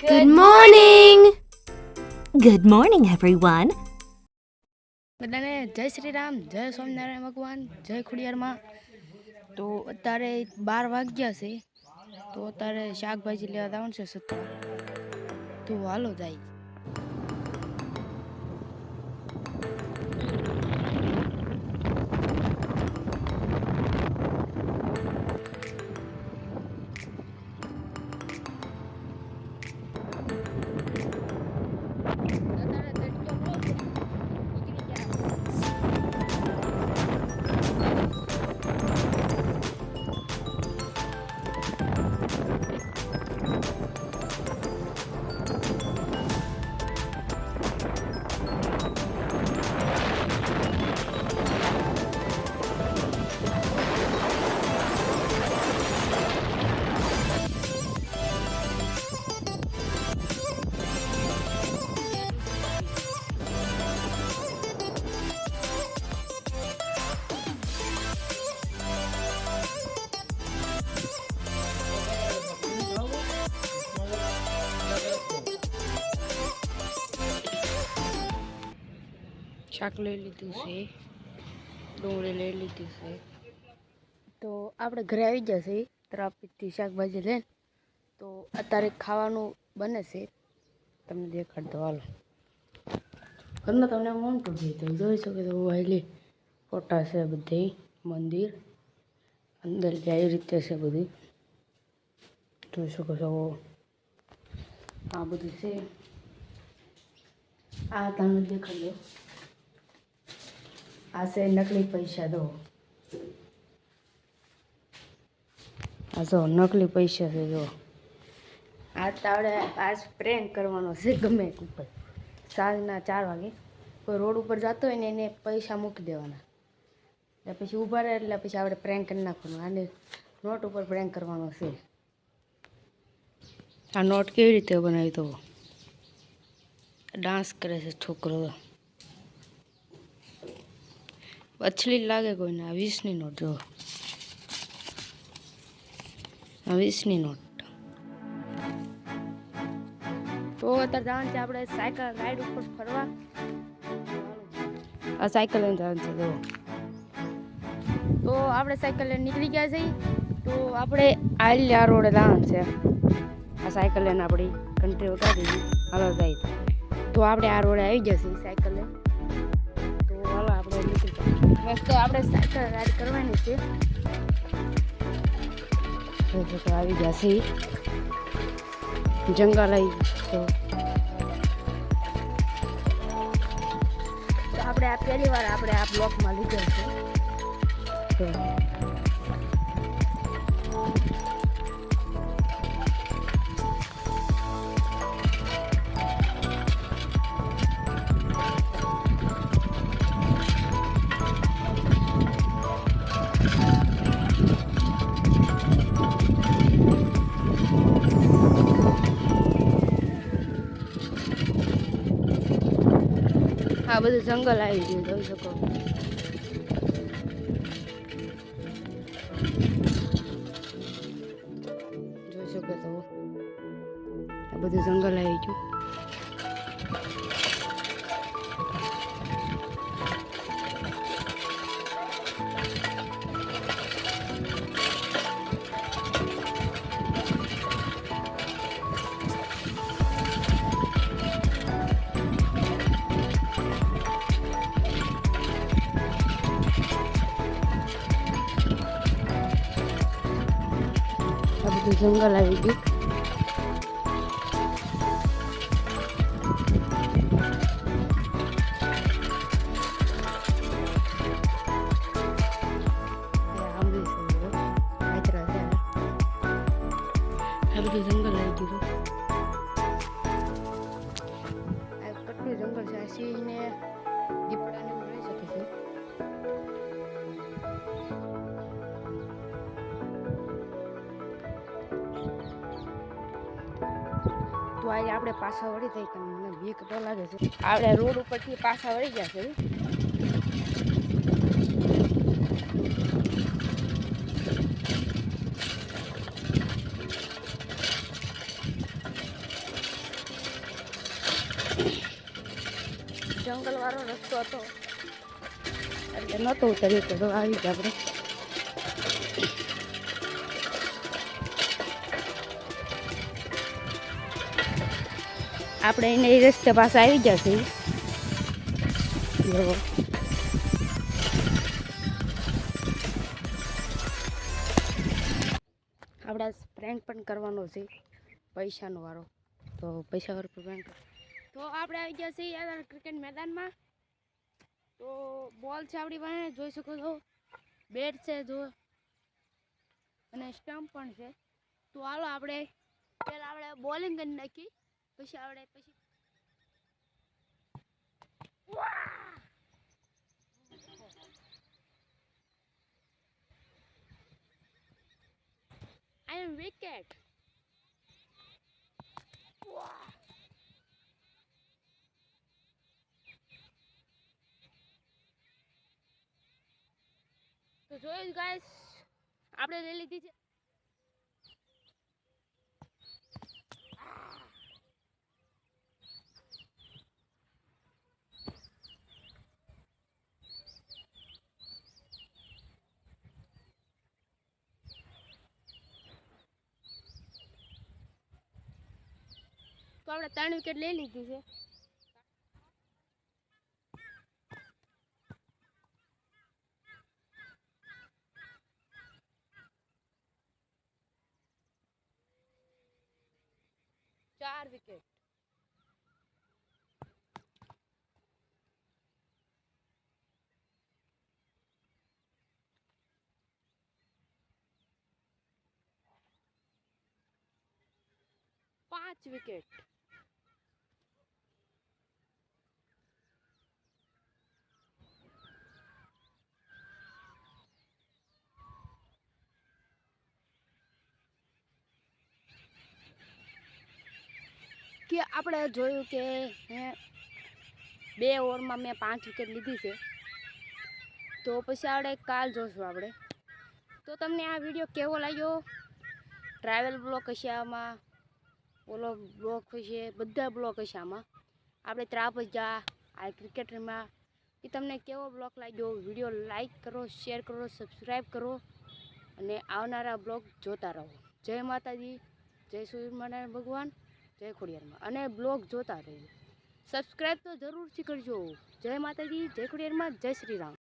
Good morning. Good morning, everyone. બધાને જય શ્રી રામ, જય સ્વામિનારાયણ ભગવાન, જય ખોડિયારમાં. તો અત્યારે 12 વાગ્યા છે, તો અત્યારે શાકભાજી લેવા જવાનું છે સત્તા. તો હાલો જાય. શાક લઈ લીધું છે, ડુંગળી લઈ લીધી છે. તો આપણે ઘરે આવી જશે ત્રાપીથી શાકભાજી લઈને. તો અત્યારે ખાવાનું બને છે, તમને દેખાડ દો હાલો. ઘરમાં તમને મોટું છે તો જોઈ શકો છો. વાયલી ફોટા છે બધી, મંદિર અંદર જાય રીતે છે બધું, જોઈ શકો છો. આ બધું છે, આ તમને દેખાડ દો. આ છે નકલી પૈસા. દો આ જો નકલી પૈસા છે. જો આ તાવડે આજ પ્રેન્ક કરવાનો છે ગમે ઉપર. સાંજના 4 વાગે કોઈ રોડ ઉપર જતો હોય ને એને પૈસા મૂકી દેવાના, એટલે પછી ઊભા રહે એટલે પછી આપણે પ્રેન્ક કરી નાખવાનું. આને નોટ ઉપર પ્રેન્ક કરવાનો છે. આ નોટ કેવી રીતે બનાવી? તો ડાન્સ કરે છે છોકરો, અછલી લાગે કોઈને. આ 20ની નોટ. જો આ 20ની નોટ. તો અત્યારે જવાનું છે આપણે સાયકલ રાઈડ ઉપર ફરવા. આ સાયકલ લઈને જવાનું છે. તો આપણે સાયકલ લઈને નીકળી ગયા છીએ. તો આપણે આલિયા રોડે જવાનું છે. આ સાયકલ લઈને આપણી કન્ટ્રી ઉતારી દીધી. હાલો જાય. તો આપણે આ રોડે આવી જશે સાયકલ લઈને. તો હાલો આપણે નીકળી જઈએ. બસ તો આપણે સાયકલ રાઈડ કરવાની છે. તો આવી જશે જંગલ આવી. તો આપણે આ પહેલી વાર આપણે આ બ્લોકમાં લીધેલ છે. તો આ બધું જંગલ આવી ગયું, જોઈ શકો. જોઈ શકો તો આ બધું જંગલ આવી ગયું. આ બધું જંગલ આવી ગયું. આ બધું જંગલ આવી ગયું. આ કેટલું જંગલ છે. આ સિંહ ને દીપડાને રહી શકે છે. તો આજે આપણે પાછા વળી જાય. તમને બીક તો લાગે છે. આપણે રોડ ઉપરથી પાછા વળી ગયા છે. જંગલવાળો રસ્તો હતો એટલે નહોતો ઉતર્યો તો આવી ગયા આપણે. આપણે એને એ રસ્તે પાસે આવી જશે. જો આપણા પ્રેન્ક પણ કરવાનો છે પૈસાનો વાળો, તો પૈસા વાળો પ્રેન્ક. તો આપણે આવી ગયા છીએ યાર ક્રિકેટ મેદાનમાં. તો બોલ છે આપણી પાસે, જોઈ શકો છો. બેટ છે જો, અને સ્ટમ્પ પણ છે. તો હાલો આપણે પહેલાં આપણે બોલિંગ કરી નાખી, પછી આપણે I am wicket. તો જોયું ગાઈસ, આપણે લઈ લીધી છે. તો આપણે 3 વિકેટ લઈ લીધી છે. ચાર વિકેટ. પાંચ વિકેટ. કે આપણે જોયું કે મેં 2 ઓવરમાં મેં 5 વિકેટ લીધી છે. તો પછી આપણે કાલ જોશું આપણે. તો તમને આ વિડીયો કેવો લાગ્યો? ટ્રાવેલ બ્લોક હશે આમાં, ઓલો બ્લોક હશે, બધા બ્લોક હશે આમાં. આપણે ત્રાપજા આ ક્રિકેટરમાં એ તમને કેવો બ્લોક લાગ્યો? વિડીયો લાઈક કરો, શેર કરો, સબસ્ક્રાઈબ કરો અને આવનારા બ્લોગ જોતા રહો. જય માતાજી, જય સૂર્યનારાયણ ભગવાન, જય ખોડિયારમાં. અને બ્લોગ જોતા રહેજો. સબસ્ક્રાઈબ તો જરૂરથી કરજો. જય માતાજી, જય ખોડિયારમાં, જય શ્રી રામ.